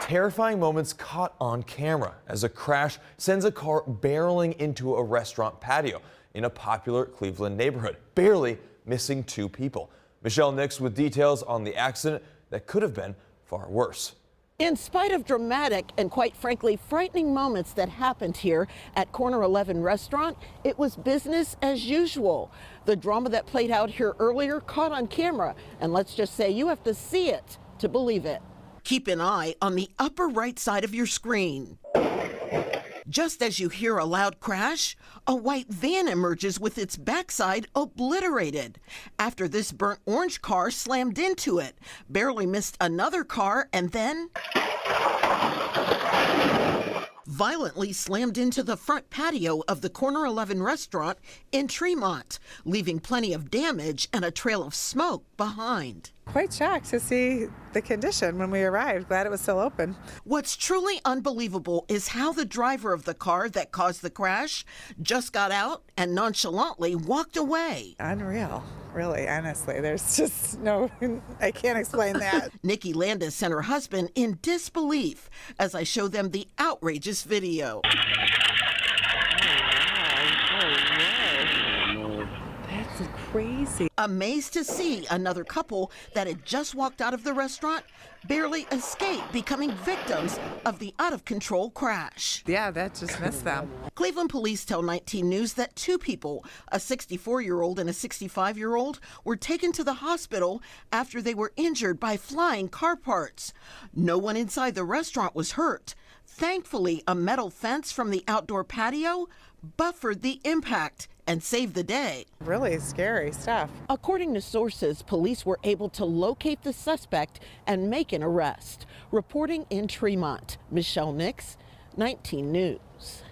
Terrifying moments caught on camera as a crash sends a car barreling into a restaurant patio in a popular Cleveland neighborhood, barely missing 2 people. Michelle Nix with details on the accident that could have been far worse. In spite of dramatic and quite frankly frightening moments that happened here at Corner 11 restaurant, it was business as usual. The drama that played out here earlier caught on camera, and let's just say you have to see it to believe it. Keep an eye on the upper right side of your screen. Just as you hear a loud crash, a white van emerges with its backside obliterated. After this burnt orange car slammed into it, barely missed another car, and then violently slammed into the front patio of the Corner 11 restaurant in Tremont, leaving plenty of damage and a trail of smoke behind. Quite shocked to see the condition when we arrived. Glad it was still open. What's truly unbelievable is how the driver of the car that caused the crash just got out and nonchalantly walked away. Unreal, really, honestly. There's just no, I can't explain that. Nikki Landis and her husband in disbelief as I show them the outrageous video. That's crazy. Amazed to see another couple that had just walked out of the restaurant barely escape becoming victims of the out-of-control crash. Yeah, that just missed them. Cleveland police tell 19 News that 2 people, a 64-year-old and a 65-year-old, were taken to the hospital after they were injured by flying car parts. No one inside the restaurant was hurt. Thankfully, a metal fence from the outdoor patio buffered the impact and saved the day. Really scary stuff. According to sources, police were able to locate the suspect and make an arrest. Reporting in Tremont, Michelle Nix, 19 News.